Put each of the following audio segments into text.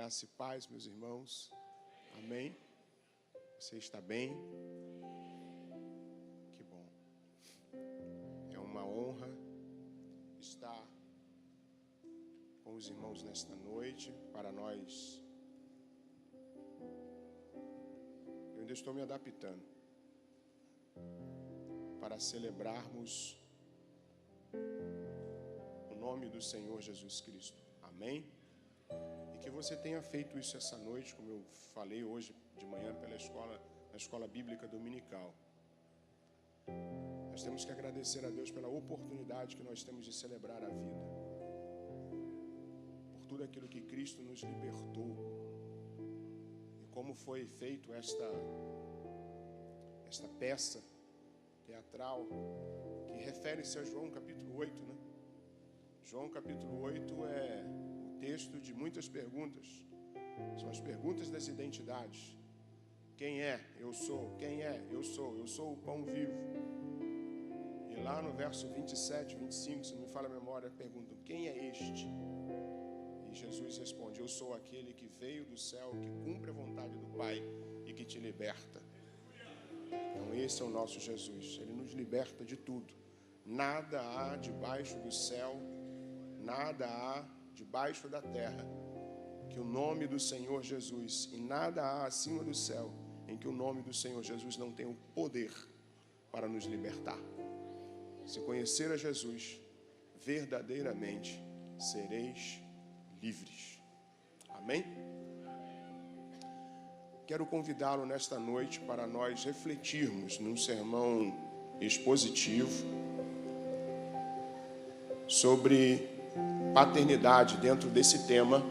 Graça e paz, meus irmãos. Amém? Você está bem? Que bom. É uma honra estar com os irmãos nesta noite. Para nós, eu ainda estou me adaptando para celebrarmos o nome do Senhor Jesus Cristo. Amém? E que você tenha feito isso essa noite, como eu falei hoje de manhã na escola bíblica dominical. Nós temos que agradecer a Deus pela oportunidade que nós temos de celebrar a vida, por tudo aquilo que Cristo nos libertou e como foi feito esta peça teatral que refere-se a João capítulo 8, né? João capítulo 8 é o texto de muitas perguntas. São as perguntas das identidades. Quem é? Eu sou. Quem é? Eu sou. Eu sou o pão vivo. E lá no verso 27, 25, se não me falha a memória, perguntam: quem é este? E Jesus responde: eu sou aquele que veio do céu, que cumpre a vontade do Pai e que te liberta. Então esse é o nosso Jesus. Ele nos liberta de tudo. Nada há debaixo do céu, nada há debaixo da terra que o nome do Senhor Jesus, e nada há acima do céu em que o nome do Senhor Jesus não tenha o poder para nos libertar. Se conhecer a Jesus, verdadeiramente sereis livres. Amém? Quero convidá-lo nesta noite para nós refletirmos num sermão expositivo sobre paternidade, dentro desse tema,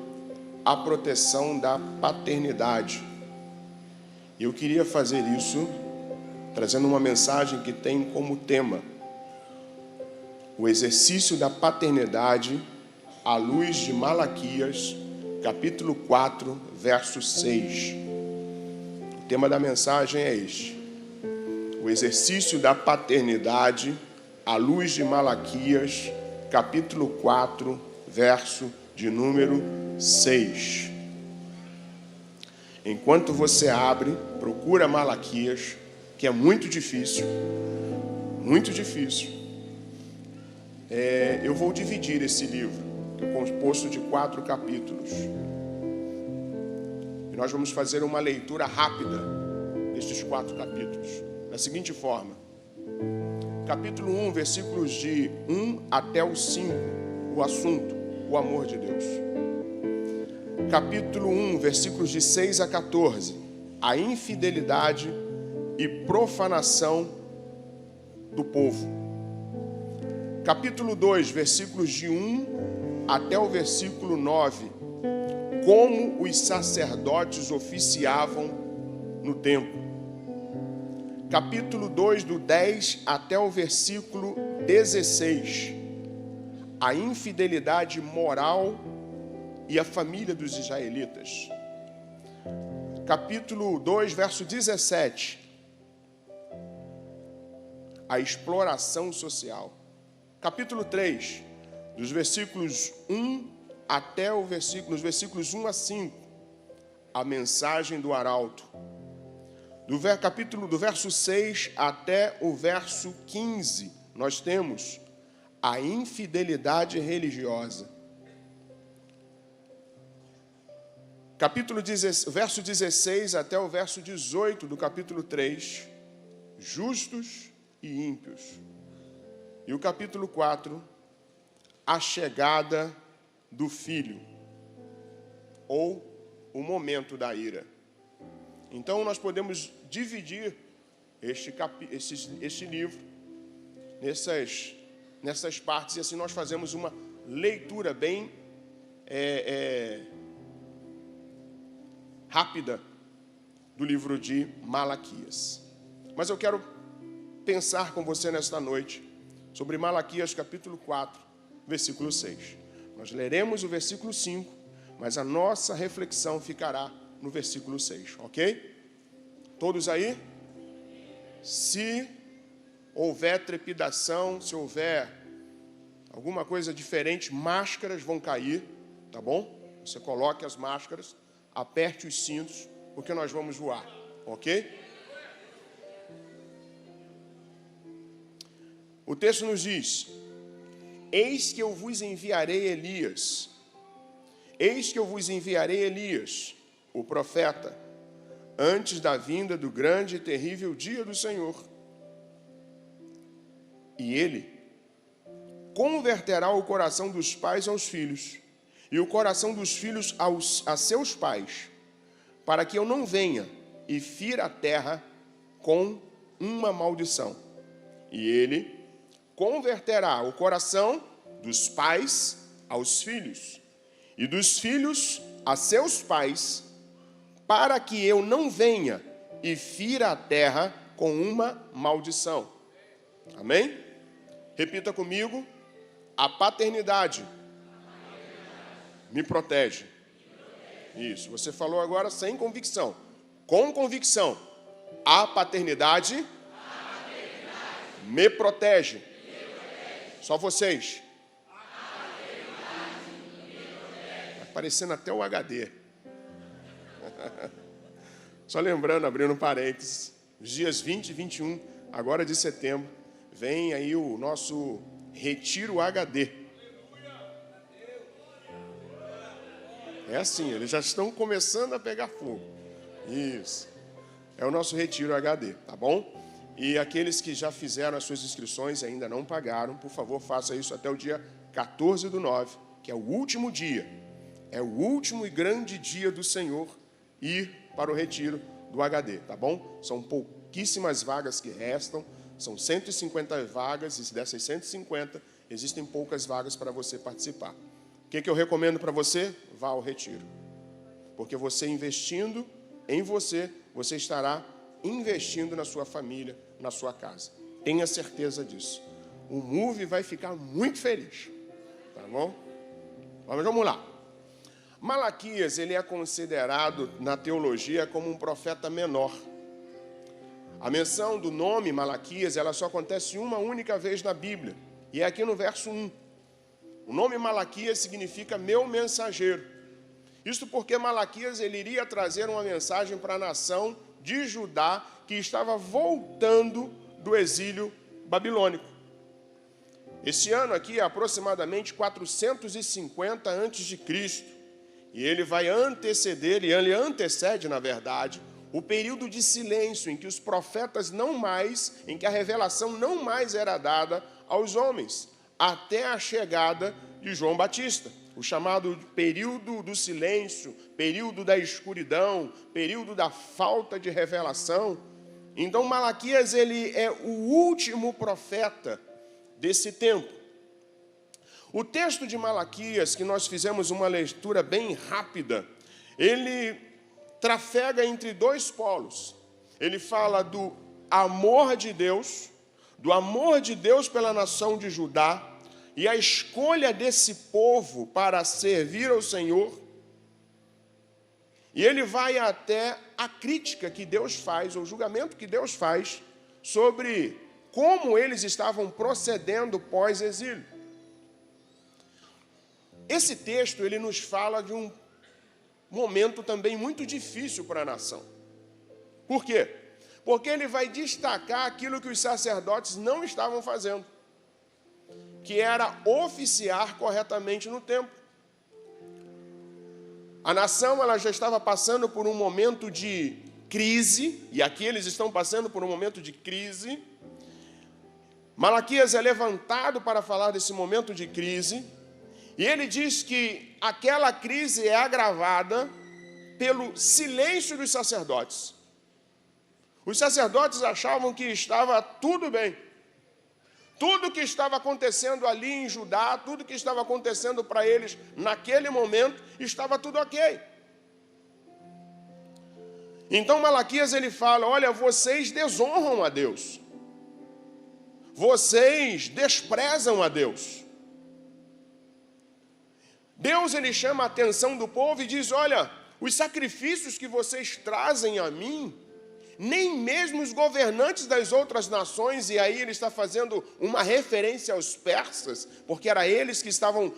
a proteção da paternidade. E eu queria fazer isso trazendo uma mensagem que tem como tema o exercício da paternidade à luz de Malaquias, capítulo 4, verso 6. O tema da mensagem é este: o exercício da paternidade à luz de Malaquias, capítulo 4, verso de número 6. Enquanto você abre, procura Malaquias, que é muito difícil, muito difícil. Eu vou dividir esse livro, que é composto de 4 capítulos. E nós vamos fazer uma leitura rápida destes 4 capítulos, da seguinte forma: capítulo 1, versículos de 1 até o 5, o assunto, o amor de Deus. Capítulo 1, versículos de 6 a 14, a infidelidade e profanação do povo. Capítulo 2, versículos de 1 até o versículo 9, como os sacerdotes oficiavam no templo. Capítulo 2, do 10 até o versículo 16, a infidelidade moral e a família dos israelitas. Capítulo 2, verso 17, a exploração social. Capítulo 3, dos versículos 1 até nos versículos 1 a 5, a mensagem do arauto. Do verso 6 até o verso 15, nós temos a infidelidade religiosa. Verso 16 até o verso 18 do capítulo 3, justos e ímpios. E o capítulo 4, a chegada do filho, ou o momento da ira. Então, nós podemos dividir este livro nessas partes, e assim nós fazemos uma leitura bem rápida do livro de Malaquias. Mas eu quero pensar com você nesta noite sobre Malaquias capítulo 4, versículo 6. Nós leremos o versículo 5, mas a nossa reflexão ficará no versículo 6, ok? Todos aí? Se houver trepidação, se houver alguma coisa diferente, máscaras vão cair, tá bom? Você coloque as máscaras aperte os cintos, porque nós vamos voar, ok? O texto nos diz: eis que eu vos enviarei Elias. Eis que eu vos enviarei Elias, o profeta, antes da vinda do grande e terrível dia do Senhor. E ele converterá o coração dos pais aos filhos, e o coração dos filhos a seus pais, para que eu não venha e fira a terra com uma maldição. E ele converterá o coração dos pais aos filhos, e dos filhos a seus pais, para que eu não venha e fira a terra com uma maldição. Amém? Repita comigo: a paternidade me protege. Isso, você falou agora sem convicção. Com convicção: a paternidade me protege. Só vocês. Está parecendo até o HD. Só lembrando, abrindo um parênteses, os dias 20 e 21, agora de setembro, vem aí o nosso Retiro HD. É assim, eles já estão começando a pegar fogo. Isso. É o nosso Retiro HD, tá bom? E aqueles que já fizeram as suas inscrições e ainda não pagaram, por favor, faça isso até o dia 14/9, que é o último dia. É o último e grande dia do Senhor ir para o retiro do HD, tá bom? São pouquíssimas vagas que restam, são 150 vagas, e dessas 150, existem poucas vagas para você participar. O que eu recomendo para você? Vá ao retiro. Porque você investindo em você, você estará investindo na sua família, na sua casa. Tenha certeza disso. O Move vai ficar muito feliz. Tá bom? Mas vamos lá. Malaquias, ele é considerado na teologia como um profeta menor. A menção do nome Malaquias, ela só acontece uma única vez na Bíblia. E é aqui no verso 1. O nome Malaquias significa meu mensageiro. Isto porque Malaquias, ele iria trazer uma mensagem para a nação de Judá, que estava voltando do exílio babilônico. Esse ano aqui é aproximadamente 450 a.C., e ele vai anteceder, e ele antecede, na verdade, o período de silêncio em que os profetas não mais, em que a revelação não mais era dada aos homens, até a chegada de João Batista. O chamado período do silêncio, período da escuridão, período da falta de revelação. Então Malaquias, ele é o último profeta desse tempo. O texto de Malaquias, que nós fizemos uma leitura bem rápida, ele trafega entre dois polos. Ele fala do amor de Deus pela nação de Judá, e a escolha desse povo para servir ao Senhor. E ele vai até a crítica que Deus faz, ou o julgamento que Deus faz, sobre como eles estavam procedendo pós-exílio. Esse texto, ele nos fala de um momento também muito difícil para a nação. Por quê? Porque ele vai destacar aquilo que os sacerdotes não estavam fazendo, que era oficiar corretamente no templo. A nação, ela já estava passando por um momento de crise, e aqui eles estão passando por um momento de crise. Malaquias é levantado para falar desse momento de crise, e ele diz que aquela crise é agravada pelo silêncio dos sacerdotes. Os sacerdotes achavam que estava tudo bem. Tudo que estava acontecendo ali em Judá, tudo que estava acontecendo para eles naquele momento, estava tudo ok. Então Malaquias, ele fala: olha, vocês desonram a Deus. Vocês desprezam a Deus. Deus, ele chama a atenção do povo e diz: olha, os sacrifícios que vocês trazem a mim, nem mesmo os governantes das outras nações, e aí ele está fazendo uma referência aos persas, porque era eles que estavam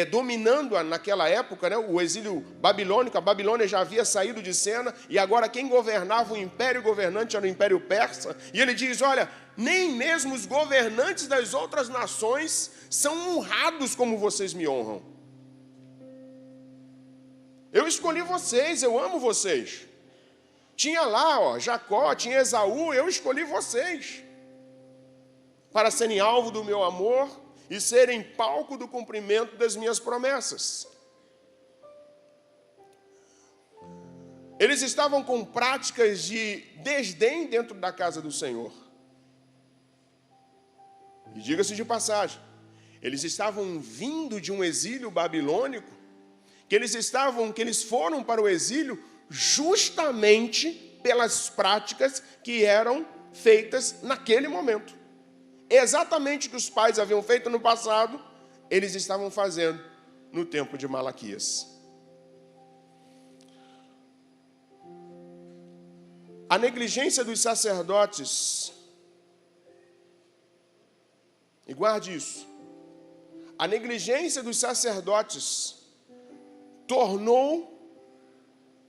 dominando naquela época, né, o exílio babilônico. A Babilônia já havia saído de cena, e agora quem governava o império governante era o Império Persa. E ele diz, olha, nem mesmo os governantes das outras nações são honrados como vocês me honram. Eu escolhi vocês, eu amo vocês. Tinha lá, Jacó, tinha Esaú, eu escolhi vocês para serem alvo do meu amor e serem palco do cumprimento das minhas promessas. Eles estavam com práticas de desdém dentro da casa do Senhor. E diga-se de passagem, eles estavam vindo de um exílio babilônico, que eles foram para o exílio justamente pelas práticas que eram feitas naquele momento. Exatamente o que os pais haviam feito no passado, eles estavam fazendo no tempo de Malaquias. A negligência dos sacerdotes, e guarde isso, a negligência dos sacerdotes tornou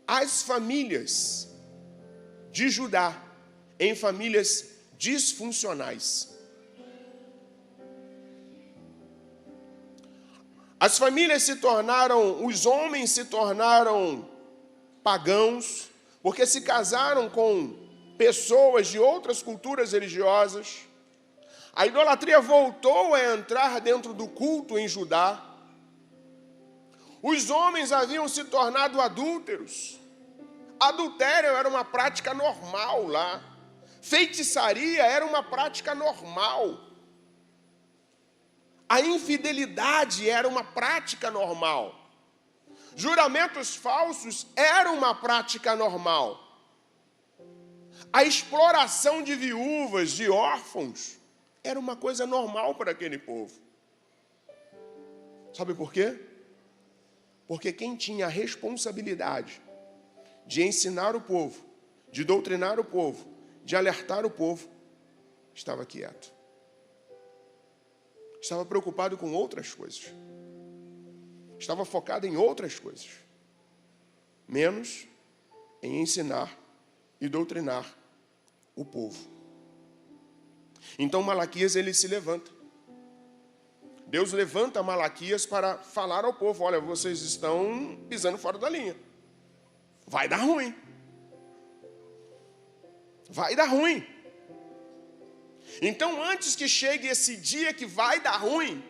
as famílias de Judá em famílias disfuncionais. As famílias os homens se tornaram pagãos, porque se casaram com pessoas de outras culturas religiosas. A idolatria voltou a entrar dentro do culto em Judá. Os homens haviam se tornado adúlteros. Adultério era uma prática normal lá. Feitiçaria era uma prática normal. A infidelidade era uma prática normal. Juramentos falsos eram uma prática normal. A exploração de viúvas, de órfãos, era uma coisa normal para aquele povo. Sabe por quê? Porque quem tinha a responsabilidade de ensinar o povo, de doutrinar o povo, de alertar o povo, estava quieto. Estava preocupado com outras coisas. Estava focado em outras coisas. Menos em ensinar e doutrinar o povo. Então Malaquias, ele se levanta. Deus levanta Malaquias para falar ao povo, olha, vocês estão pisando fora da linha. Vai dar ruim. Vai dar ruim. Então, antes que chegue esse dia que vai dar ruim,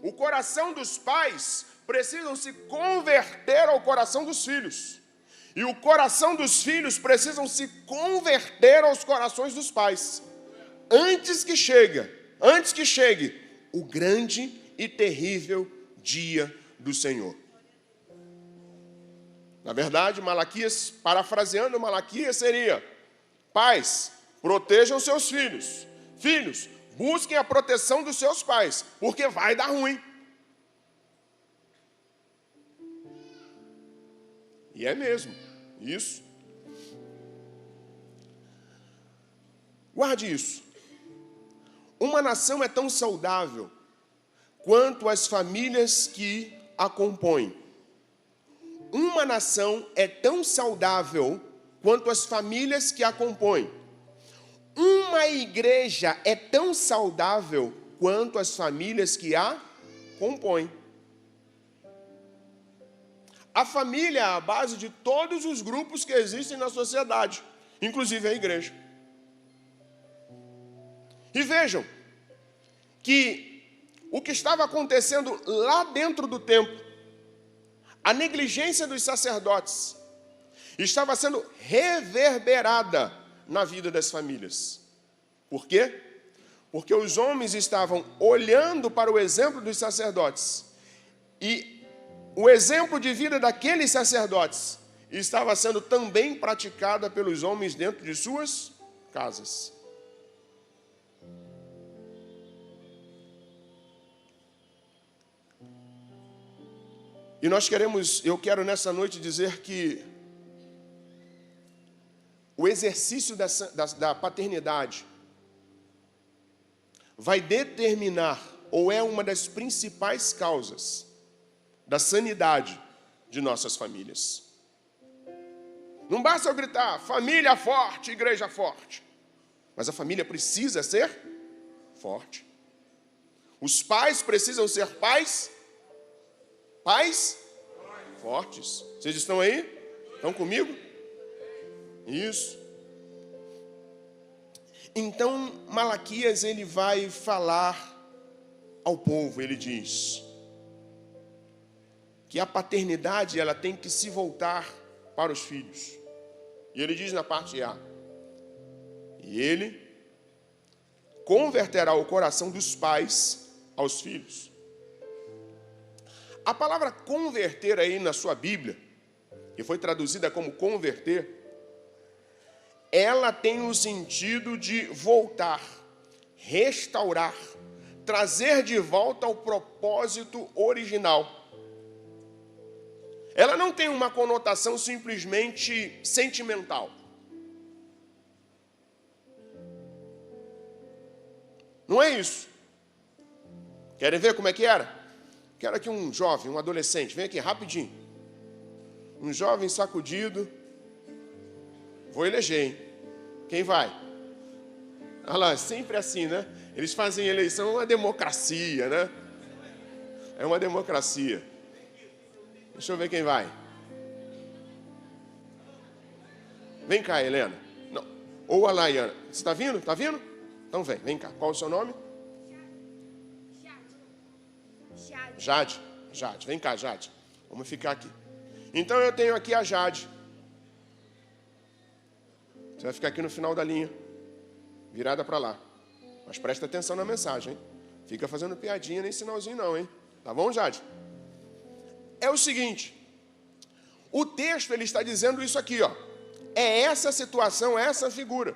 o coração dos pais precisam se converter ao coração dos filhos. E o coração dos filhos precisam se converter aos corações dos pais. Antes que chegue o grande e terrível dia do Senhor. Na verdade, Malaquias, parafraseando Malaquias, seria: pais, protejam seus filhos. Filhos, busquem a proteção dos seus pais, porque vai dar ruim. E é mesmo, isso. Guarde isso. Uma nação é tão saudável quanto as famílias que a compõem. Uma nação é tão saudável quanto as famílias que a compõem. Uma igreja é tão saudável quanto as famílias que a compõem. A família é a base de todos os grupos que existem na sociedade, inclusive a igreja. E vejam que o que estava acontecendo lá dentro do templo, a negligência dos sacerdotes, estava sendo reverberada na vida das famílias. Por quê? Porque os homens estavam olhando para o exemplo dos sacerdotes, e o exemplo de vida daqueles sacerdotes estava sendo também praticada pelos homens dentro de suas casas. E eu quero nessa noite dizer que o exercício da paternidade vai determinar ou é uma das principais causas da sanidade de nossas famílias. Não basta eu gritar, família forte, igreja forte. Mas a família precisa ser forte. Os pais precisam ser pais fortes. Vocês estão aí? Estão comigo? Isso. Então, Malaquias, ele vai falar ao povo, ele diz que a paternidade, ela tem que se voltar para os filhos. E ele diz na parte A, e ele converterá o coração dos pais aos filhos. A palavra converter aí na sua Bíblia, que foi traduzida como converter, ela tem o sentido de voltar, restaurar, trazer de volta ao propósito original. Ela não tem uma conotação simplesmente sentimental. Não é isso. Querem ver como é que era? Quero aqui um jovem, um adolescente. Vem aqui, rapidinho. Um jovem sacudido. Vou eleger, hein? Quem vai? Olha lá, sempre assim, né? Eles fazem eleição, é uma democracia, né? É uma democracia. Deixa eu ver quem vai. Vem cá, Helena. Não. Ou a Laiana. Você está vindo? Está vindo? Então vem cá. Qual é o seu nome? Jade. Jade. Vem cá, Jade. Vamos ficar aqui. Então eu tenho aqui a Jade. Você vai ficar aqui no final da linha, virada para lá. Mas presta atenção na mensagem, hein? Fica fazendo piadinha nem sinalzinho não, hein? Tá bom, Jade? É o seguinte, o texto ele está dizendo isso aqui, ó. É essa situação, essa figura.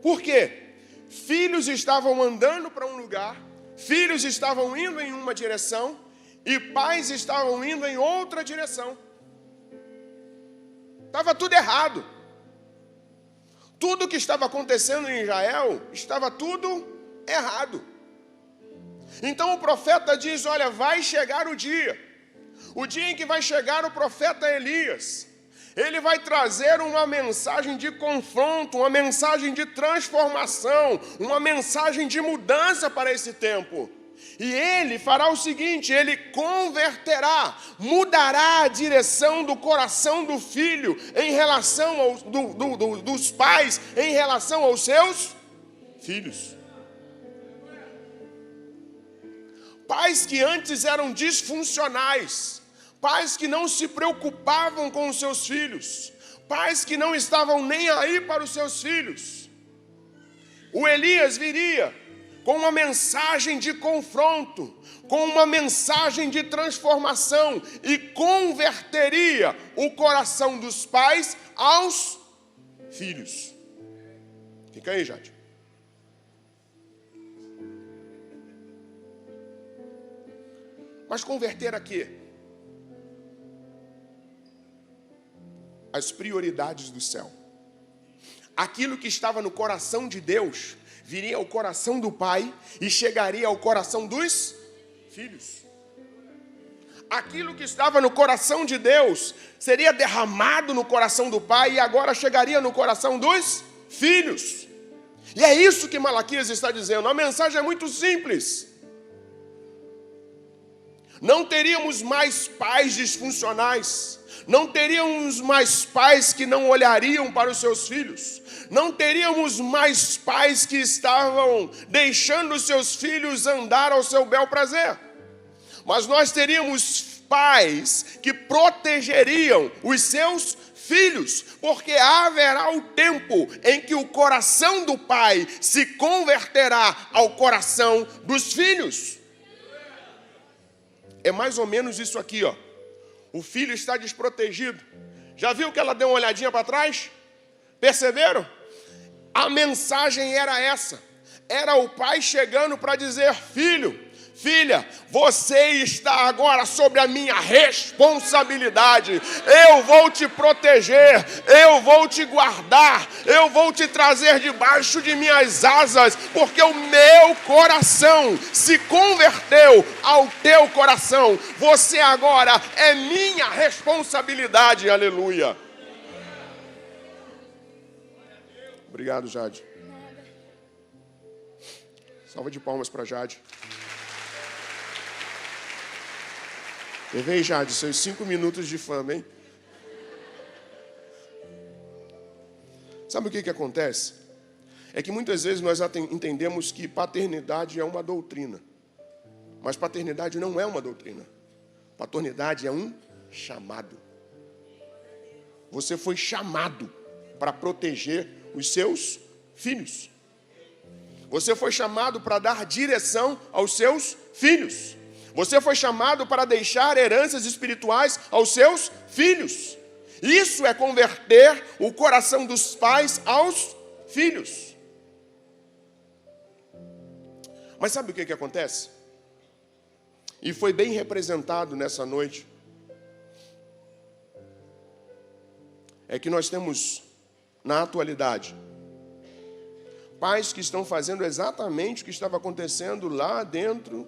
Por quê? Filhos estavam andando para um lugar, filhos estavam indo em uma direção e pais estavam indo em outra direção. Estava tudo errado. Tudo que estava acontecendo em Israel, estava tudo errado. Então o profeta diz, olha, vai chegar o dia em que vai chegar o profeta Elias. Ele vai trazer uma mensagem de confronto, uma mensagem de transformação, uma mensagem de mudança para esse tempo. E ele fará o seguinte, ele converterá, mudará a direção do coração do filho em relação dos pais, em relação aos seus filhos. Pais que antes eram disfuncionais, pais que não se preocupavam com os seus filhos, pais que não estavam nem aí para os seus filhos. O Elias viria com uma mensagem de confronto, com uma mensagem de transformação e converteria o coração dos pais aos filhos. Fica aí, Jade. Mas converter a quê? As prioridades do céu. Aquilo que estava no coração de Deus viria ao coração do pai e chegaria ao coração dos filhos. Aquilo que estava no coração de Deus seria derramado no coração do pai e agora chegaria no coração dos filhos. E é isso que Malaquias está dizendo. A mensagem é muito simples. Não teríamos mais pais disfuncionais. Não teríamos mais pais que não olhariam para os seus filhos. Não teríamos mais pais que estavam deixando os seus filhos andar ao seu bel prazer. Mas nós teríamos pais que protegeriam os seus filhos, porque haverá o tempo em que o coração do pai se converterá ao coração dos filhos. É mais ou menos isso aqui, ó. O filho está desprotegido. Já viu que ela deu uma olhadinha para trás? Perceberam? A mensagem era essa. Era o pai chegando para dizer, filho, Filha, você está agora sobre a minha responsabilidade. Eu vou te proteger, eu vou te guardar, eu vou te trazer debaixo de minhas asas, porque o meu coração se converteu ao teu coração. Você agora é minha responsabilidade, aleluia. Obrigado, Jade. Salva de palmas para Jade. Vem, Jade, seus 5 minutos de fama, hein? Sabe o que acontece? É que muitas vezes nós entendemos que paternidade é uma doutrina. Mas paternidade não é uma doutrina. Paternidade é um chamado. Você foi chamado para proteger os seus filhos. Você foi chamado para dar direção aos seus filhos. Você foi chamado para deixar heranças espirituais aos seus filhos. Isso é converter o coração dos pais aos filhos. Mas sabe o que acontece? E foi bem representado nessa noite. É que nós temos, na atualidade, pais que estão fazendo exatamente o que estava acontecendo lá dentro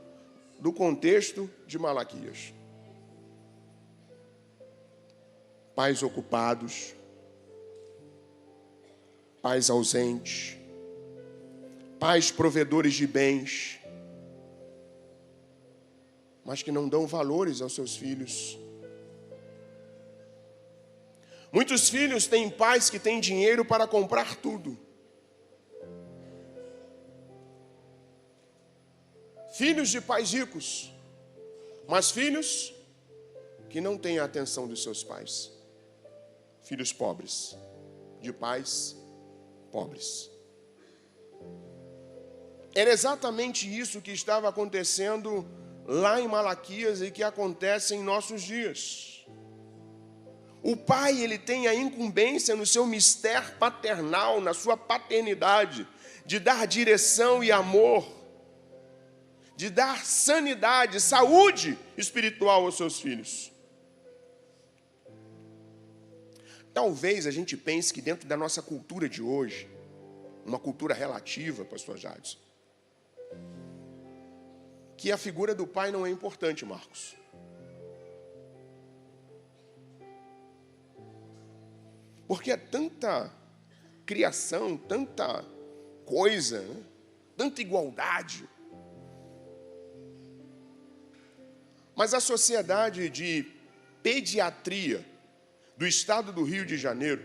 do contexto de Malaquias. Pais ocupados, pais ausentes, pais provedores de bens, mas que não dão valores aos seus filhos. Muitos filhos têm pais que têm dinheiro para comprar tudo. Filhos de pais ricos, mas filhos que não têm a atenção dos seus pais. Filhos pobres, de pais pobres. Era exatamente isso que estava acontecendo lá em Malaquias e que acontece em nossos dias. O pai, ele tem a incumbência no seu mistério paternal, na sua paternidade, de dar direção e amor, de dar sanidade, saúde espiritual aos seus filhos. Talvez a gente pense que dentro da nossa cultura de hoje, uma cultura relativa, pastor Jadson, que a figura do pai não é importante, Marcos. Porque é tanta criação, tanta coisa, né? Tanta igualdade. Mas a Sociedade de Pediatria do Estado do Rio de Janeiro,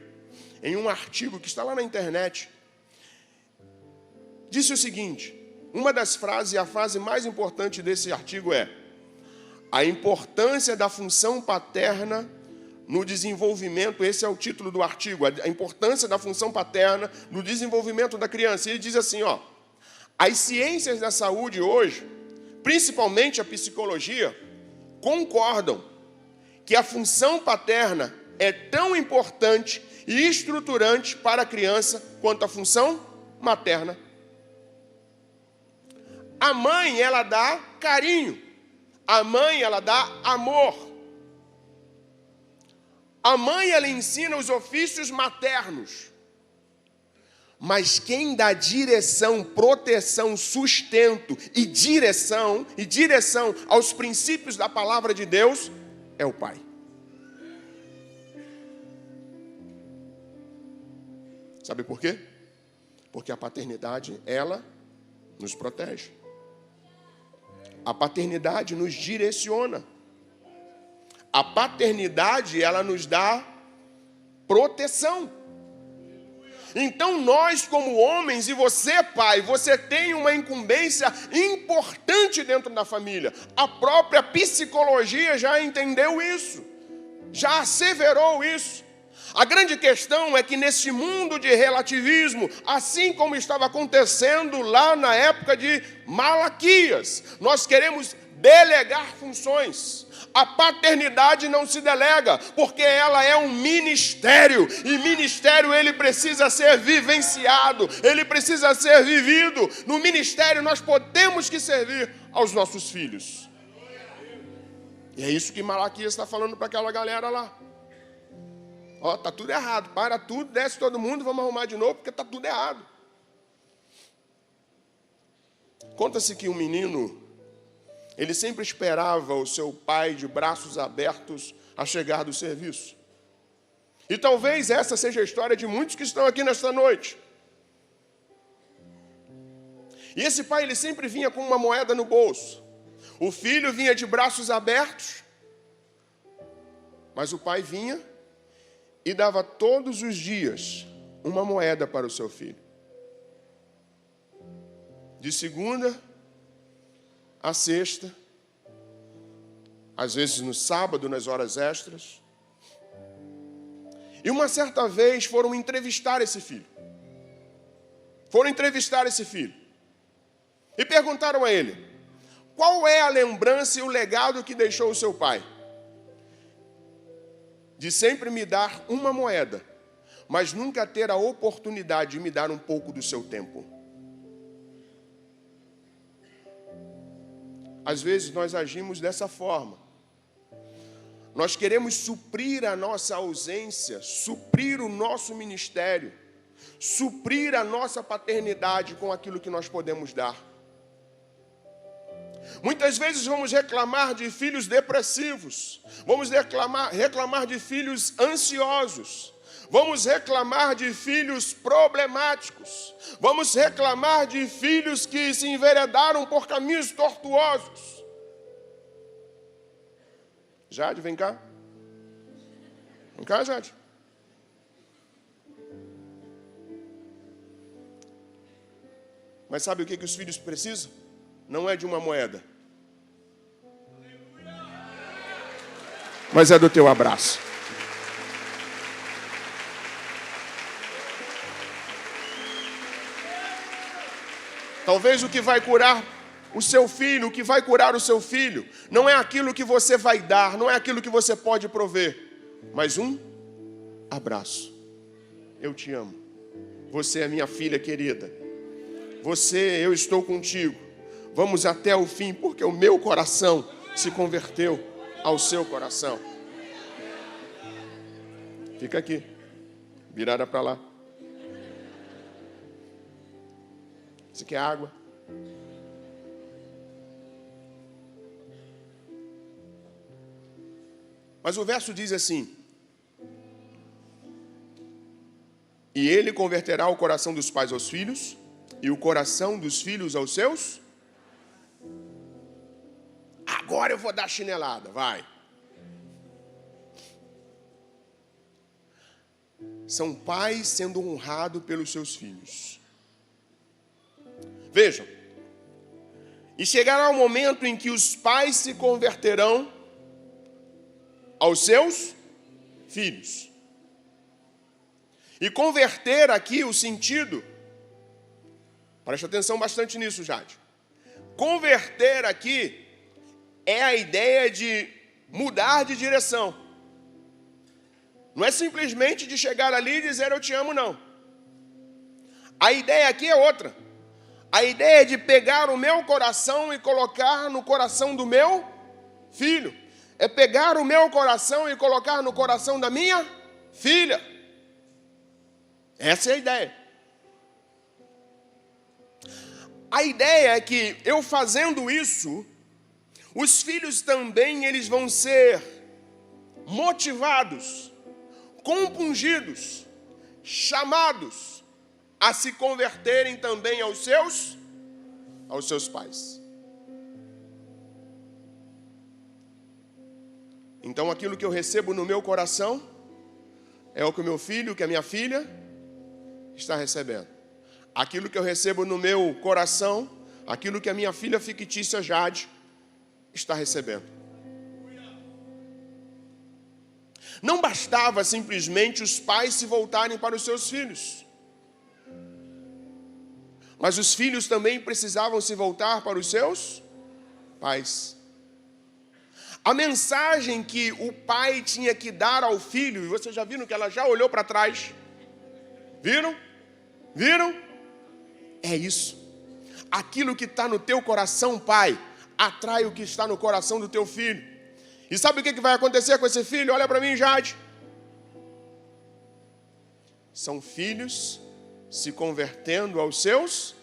em um artigo que está lá na internet, disse o seguinte: uma das frases, a frase mais importante desse artigo é: a importância da função paterna no desenvolvimento, esse é o título do artigo, a importância da função paterna no desenvolvimento da criança. E ele diz assim, as ciências da saúde hoje, principalmente a psicologia, concordam que a função paterna é tão importante e estruturante para a criança quanto a função materna. A mãe, ela dá carinho. A mãe, ela dá amor. A mãe, ela ensina os ofícios maternos. Mas quem dá direção, proteção, sustento e direção aos princípios da palavra de Deus é o pai. Sabe por quê? Porque a paternidade, ela nos protege. A paternidade nos direciona. A paternidade, ela nos dá proteção. Então nós, como homens, e você, pai, você tem uma incumbência importante dentro da família. A própria psicologia já entendeu isso, já asseverou isso. A grande questão é que nesse mundo de relativismo, assim como estava acontecendo lá na época de Malaquias, nós queremos delegar funções. A paternidade não se delega, porque ela é um ministério, e ministério ele precisa ser vivenciado, ele precisa ser vivido. No ministério nós podemos que servir aos nossos filhos. E é isso que Malaquias está falando para aquela galera lá. Ó, tá tudo errado, para tudo, desce todo mundo, vamos arrumar de novo, porque tá tudo errado. Conta-se que um menino, ele sempre esperava o seu pai de braços abertos a chegar do serviço. E talvez essa seja a história de muitos que estão aqui nesta noite. E esse pai, ele sempre vinha com uma moeda no bolso. O filho vinha de braços abertos, mas o pai vinha e dava todos os dias uma moeda para o seu filho. De segunda a sexta, às vezes no sábado, nas horas extras. E uma certa vez foram entrevistar esse filho. E perguntaram a ele: qual é a lembrança e o legado que deixou o seu pai? De sempre me dar uma moeda, mas nunca ter a oportunidade de me dar um pouco do seu tempo. Às vezes nós agimos dessa forma. Nós queremos suprir a nossa ausência, suprir o nosso ministério, suprir a nossa paternidade com aquilo que nós podemos dar. Muitas vezes vamos reclamar de filhos depressivos, vamos reclamar de filhos ansiosos, vamos reclamar de filhos problemáticos, vamos reclamar de filhos que se enveredaram por caminhos tortuosos. Jade, vem cá. Vem cá, Jade. Mas sabe o que os filhos precisam? Não é de uma moeda, mas é do teu abraço. Talvez o que vai curar o seu filho, o que vai curar o seu filho, não é aquilo que você vai dar, não é aquilo que você pode prover, mas um abraço. Eu te amo. Você é minha filha querida. Eu estou contigo. Vamos até o fim, porque o meu coração se converteu ao seu coração. Fica aqui, virada para lá. Você quer água? Mas o verso diz assim: e ele converterá o coração dos pais aos filhos, e o coração dos filhos aos seus. Agora eu vou dar chinelada, vai. São pais sendo honrados pelos seus filhos. Vejam, e chegará o momento em que os pais se converterão aos seus filhos. E converter aqui o sentido, preste atenção bastante nisso, Jade. Converter aqui é a ideia de mudar de direção. Não é simplesmente de chegar ali e dizer eu te amo, não. A ideia aqui é outra. A ideia é de pegar o meu coração e colocar no coração do meu filho. É pegar o meu coração e colocar no coração da minha filha. Essa é a ideia. A ideia é que eu fazendo isso, os filhos também eles vão ser motivados, compungidos, chamados a se converterem também aos seus pais. Então aquilo que eu recebo no meu coração é o que o meu filho, que a minha filha está recebendo. Aquilo que eu recebo no meu coração, aquilo que a minha filha fictícia Jade está recebendo. Não bastava simplesmente os pais se voltarem para os seus filhos, mas os filhos também precisavam se voltar para os seus pais. A mensagem que o pai tinha que dar ao filho, e vocês já viram que ela já olhou para trás? Viram? Viram? É isso. Aquilo que está no teu coração, pai, atrai o que está no coração do teu filho. E sabe o que vai acontecer com esse filho? Olha para mim, Jade. São filhos se convertendo aos seus.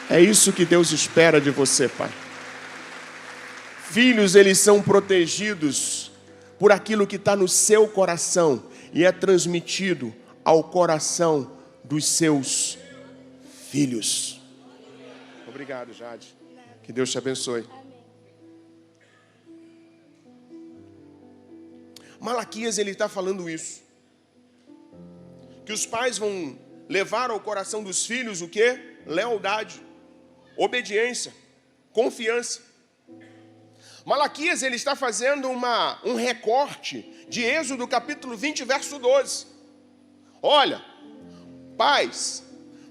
É isso que Deus espera de você, pai. Filhos, eles são protegidos por aquilo que está no seu coração e é transmitido ao coração dos seus filhos. Obrigado, Jade. Que Deus te abençoe. Malaquias, ele está falando isso. Que os pais vão levar ao coração dos filhos o quê? Lealdade, obediência, confiança. Malaquias, ele está fazendo um recorte de Êxodo capítulo 20, verso 12. Olha, pais,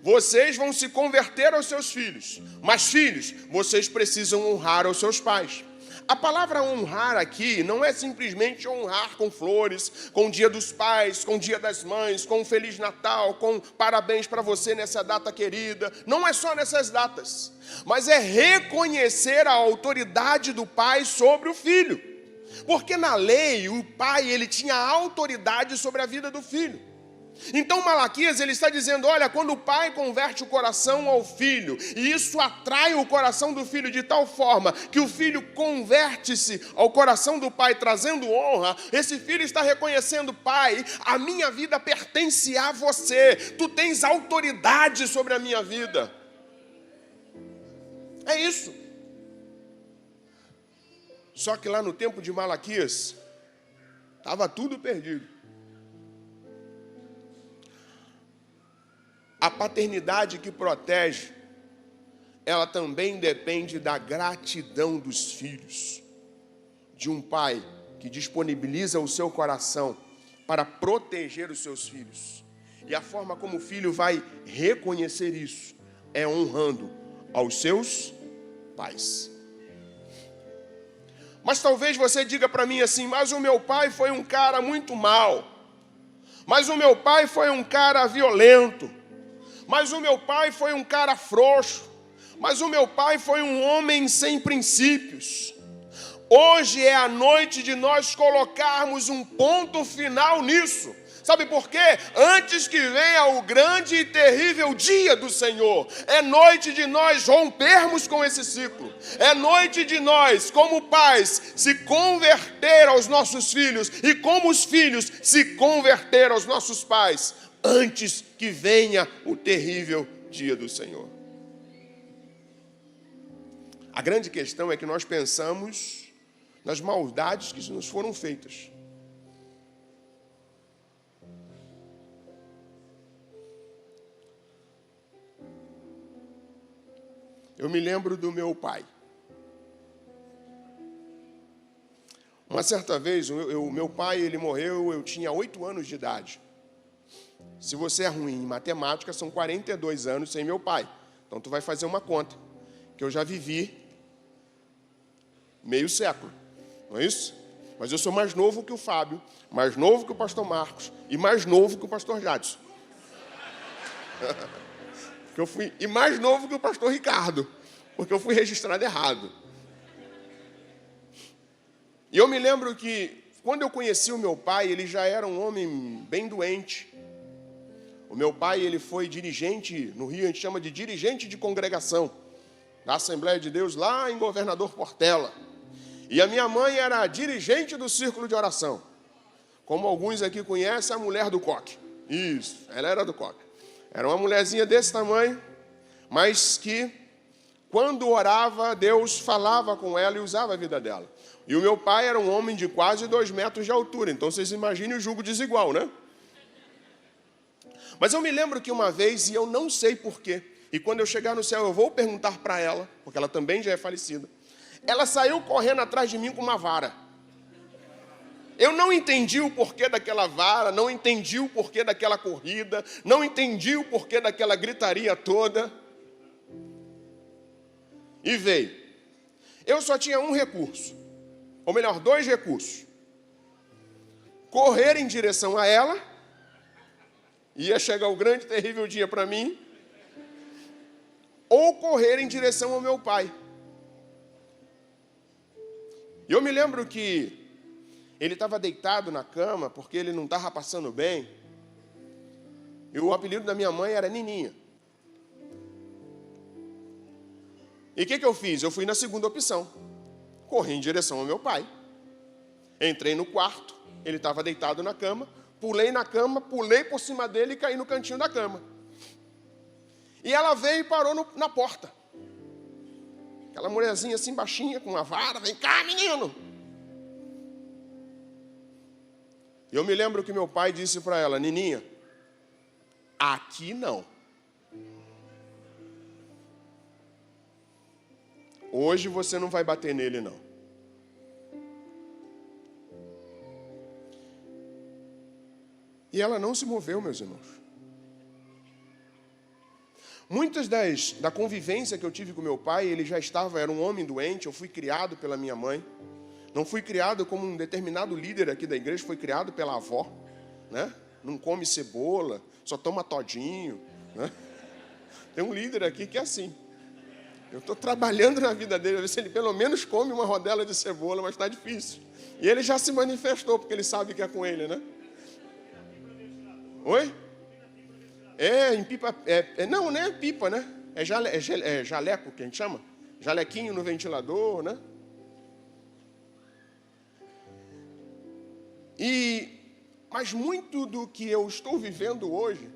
vocês vão se converter aos seus filhos, mas filhos, vocês precisam honrar os seus pais. A palavra honrar aqui não é simplesmente honrar com flores, com o dia dos pais, com o dia das mães, com um Feliz Natal, com parabéns para você nessa data querida. Não é só nessas datas, mas é reconhecer a autoridade do pai sobre o filho. Porque na lei, o pai ele tinha autoridade sobre a vida do filho. Então Malaquias ele está dizendo, olha, quando o pai converte o coração ao filho, e isso atrai o coração do filho de tal forma que o filho converte-se ao coração do pai, trazendo honra, esse filho está reconhecendo, pai, a minha vida pertence a você, tu tens autoridade sobre a minha vida. É isso. Só que lá no tempo de Malaquias, estava tudo perdido. A paternidade que protege, ela também depende da gratidão dos filhos. De um pai que disponibiliza o seu coração para proteger os seus filhos. E a forma como o filho vai reconhecer isso é honrando aos seus pais. Mas talvez você diga para mim assim, mas o meu pai foi um cara muito mau. Mas o meu pai foi um cara violento. Mas o meu pai foi um cara frouxo. Mas o meu pai foi um homem sem princípios. Hoje é a noite de nós colocarmos um ponto final nisso. Sabe por quê? Antes que venha o grande e terrível dia do Senhor. É noite de nós rompermos com esse ciclo. É noite de nós, como pais, se converter aos nossos filhos. E como os filhos se converter aos nossos pais. Antes que venha o terrível dia do Senhor. A grande questão é que nós pensamos nas maldades que nos foram feitas. Eu me lembro do meu pai. Uma certa vez, o meu pai ele morreu, eu tinha 8 anos de idade. Se você é ruim em matemática, são 42 anos sem meu pai. Então, tu vai fazer uma conta, que eu já vivi meio século, não é isso? Mas eu sou mais novo que o Fábio, mais novo que o pastor Marcos e mais novo que o pastor Jadson. E mais novo que o pastor Ricardo, porque eu fui registrado errado. E eu me lembro que, quando eu conheci o meu pai, ele já era um homem bem doente. O meu pai, ele foi dirigente, no Rio a gente chama de dirigente de congregação, da Assembleia de Deus, lá em Governador Portela. E a minha mãe era dirigente do círculo de oração. Como alguns aqui conhecem, a mulher do coque. Isso, ela era do coque. Era uma mulherzinha desse tamanho, mas que, quando orava, Deus falava com ela e usava a vida dela. E o meu pai era um homem de quase 2 metros de altura, então vocês imaginem o jugo desigual, né? Mas eu me lembro que uma vez, e eu não sei porquê, e quando eu chegar no céu eu vou perguntar para ela, porque ela também já é falecida, ela saiu correndo atrás de mim com uma vara. Eu não entendi o porquê daquela vara, não entendi o porquê daquela corrida, não entendi o porquê daquela gritaria toda. E veio. Eu só tinha um recurso, ou melhor, 2 recursos. Correr em direção a ela, ia chegar o grande, terrível dia para mim, ou correr em direção ao meu pai. E eu me lembro que ele estava deitado na cama, porque ele não estava passando bem, e o apelido da minha mãe era Nininha. E o que eu fiz? Eu fui na segunda opção, corri em direção ao meu pai. Entrei no quarto, ele estava deitado na cama, pulei na cama, pulei por cima dele e caí no cantinho da cama. E ela veio e parou na porta. Aquela mulherzinha assim baixinha, com uma vara, vem cá, menino. E eu me lembro que meu pai disse para ela, Nininha, aqui não. Hoje você não vai bater nele, não. E ela não se moveu, meus irmãos. Muitas da convivência que eu tive com meu pai, ele já era um homem doente, eu fui criado pela minha mãe. Não fui criado como um determinado líder aqui da igreja, foi criado pela avó, né? Não come cebola, só toma todinho, né? Tem um líder aqui que é assim. Eu estou trabalhando na vida dele, ver se ele pelo menos come uma rodela de cebola, mas está difícil. E ele já se manifestou, porque ele sabe que é com ele, né? Oi? Em pipa. Não é pipa, né? É jaleco que a gente chama. Jalequinho no ventilador, né? Mas muito do que eu estou vivendo hoje,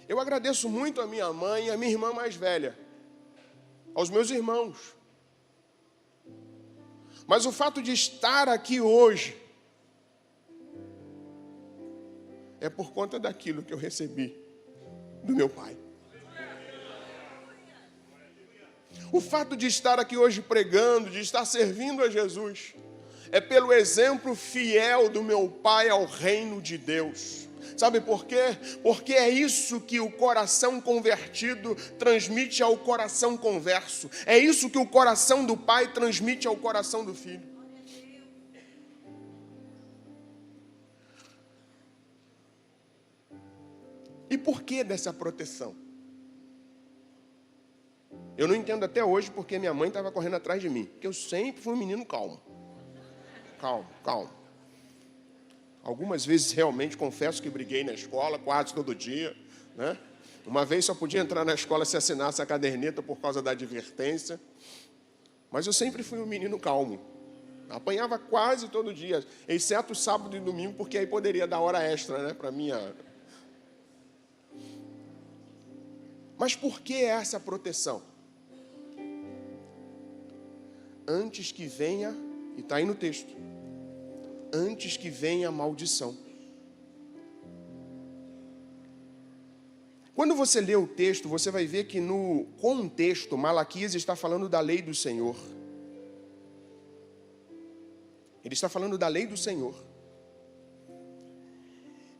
eu agradeço muito a minha mãe e a minha irmã mais velha, aos meus irmãos. Mas o fato de estar aqui hoje é por conta daquilo que eu recebi do meu pai. O fato de estar aqui hoje pregando, de estar servindo a Jesus, é pelo exemplo fiel do meu pai ao reino de Deus. Sabe por quê? Porque é isso que o coração convertido transmite ao coração converso. É isso que o coração do pai transmite ao coração do filho. E por que dessa proteção? Eu não entendo até hoje porque minha mãe estava correndo atrás de mim. Porque eu sempre fui um menino calmo. Calmo. Algumas vezes, realmente, confesso que briguei na escola, quase todo dia, né? Uma vez só podia entrar na escola se assinasse a caderneta por causa da advertência. Mas eu sempre fui um menino calmo. Apanhava quase todo dia, exceto sábado e domingo, porque aí poderia dar hora extra, né, para minha... Mas por que essa proteção? Antes que venha, e está aí no texto, antes que venha a maldição. Quando você lê o texto, você vai ver que no contexto, Malaquias está falando da lei do Senhor. Ele está falando da lei do Senhor.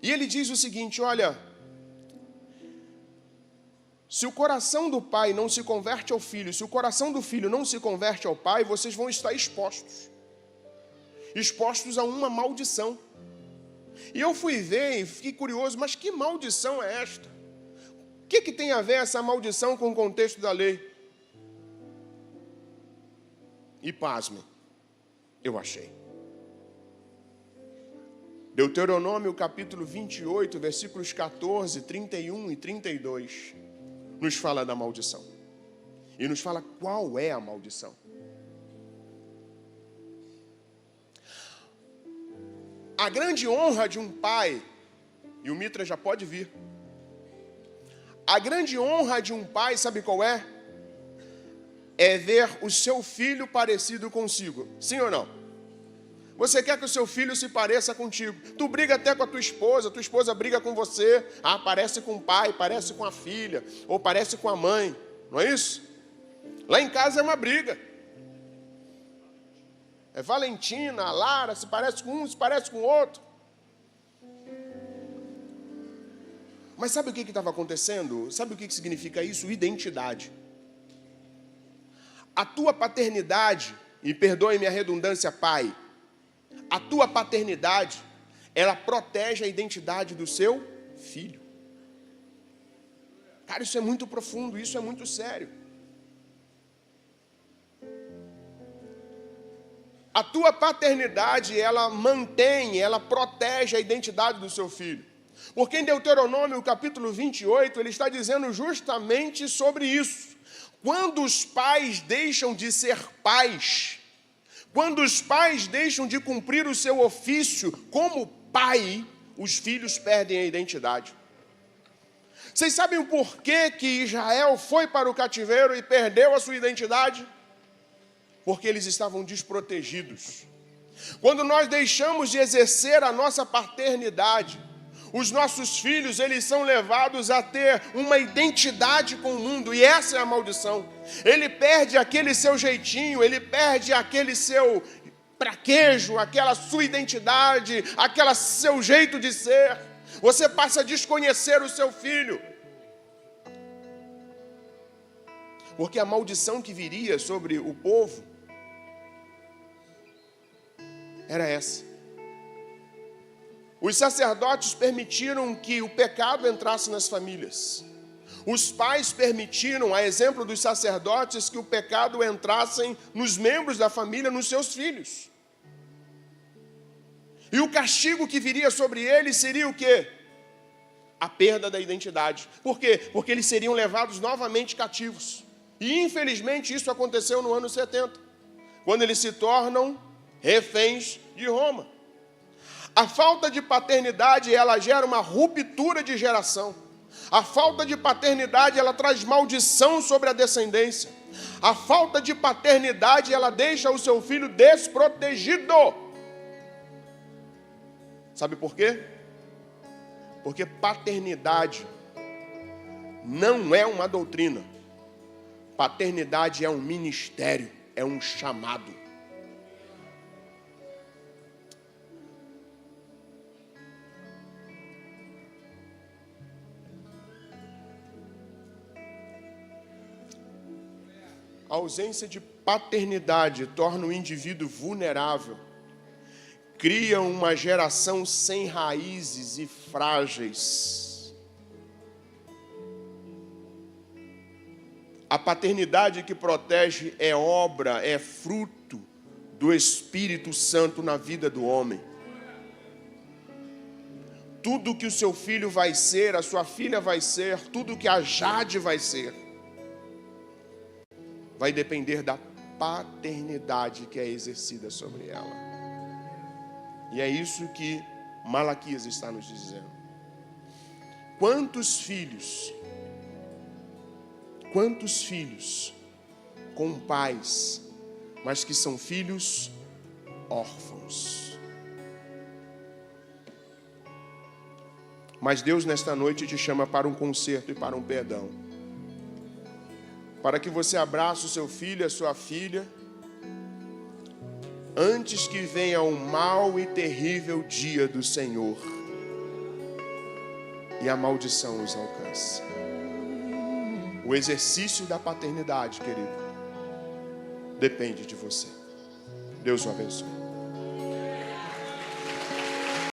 E ele diz o seguinte, olha, se o coração do pai não se converte ao filho, se o coração do filho não se converte ao pai, vocês vão estar expostos a uma maldição. E eu fui ver e fiquei curioso, mas que maldição é esta? O que tem a ver essa maldição com o contexto da lei? E pasmem, eu achei. Deuteronômio capítulo 28, versículos 14, 31 e 32, nos fala da maldição. E nos fala qual é a maldição. A grande honra de um pai, e o Mitra já pode vir. A grande honra de um pai, sabe qual é? É ver o seu filho parecido consigo. Sim ou não? Você quer que o seu filho se pareça contigo. Tu briga até com a tua esposa briga com você. Ah, parece com o pai, parece com a filha, ou parece com a mãe. Não é isso? Lá em casa é uma briga. É Valentina, a Lara, se parece com um, se parece com o outro. Mas sabe o que estava acontecendo? Sabe o que significa isso? Identidade. A tua paternidade, e perdoe-me a redundância, pai, a tua paternidade, ela protege a identidade do seu filho. Cara, isso é muito profundo, isso é muito sério. A tua paternidade, ela mantém, ela protege a identidade do seu filho. Porque em Deuteronômio, capítulo 28, ele está dizendo justamente sobre isso. Quando os pais deixam de ser pais, quando os pais deixam de cumprir o seu ofício como pai, os filhos perdem a identidade. Vocês sabem o porquê que Israel foi para o cativeiro e perdeu a sua identidade? Porque eles estavam desprotegidos. Quando nós deixamos de exercer a nossa paternidade, os nossos filhos, eles são levados a ter uma identidade com o mundo, e essa é a maldição. Ele perde aquele seu jeitinho, ele perde aquele seu traquejo, aquela sua identidade, aquele seu jeito de ser. Você passa a desconhecer o seu filho. Porque a maldição que viria sobre o povo era essa. Os sacerdotes permitiram que o pecado entrasse nas famílias. Os pais permitiram, a exemplo dos sacerdotes, que o pecado entrasse nos membros da família, nos seus filhos. E o castigo que viria sobre eles seria o quê? A perda da identidade. Por quê? Porque eles seriam levados novamente cativos. E infelizmente isso aconteceu no ano 70, quando eles se tornam reféns de Roma. A falta de paternidade, ela gera uma ruptura de geração. A falta de paternidade, ela traz maldição sobre a descendência. A falta de paternidade, ela deixa o seu filho desprotegido. Sabe por quê? Porque paternidade não é uma doutrina. Paternidade é um ministério, é um chamado. A ausência de paternidade torna o indivíduo vulnerável, cria uma geração sem raízes e frágeis. A paternidade que protege é obra, é fruto do Espírito Santo na vida do homem. Tudo que o seu filho vai ser, a sua filha vai ser, tudo que a Jade vai ser, vai depender da paternidade que é exercida sobre ela. E é isso que Malaquias está nos dizendo. Quantos filhos com pais, mas que são filhos órfãos. Mas Deus nesta noite te chama para um conserto e para um perdão. Para que você abrace o seu filho, a sua filha, antes que venha o mau e terrível dia do Senhor e a maldição os alcance. O exercício da paternidade, querido, depende de você. Deus o abençoe.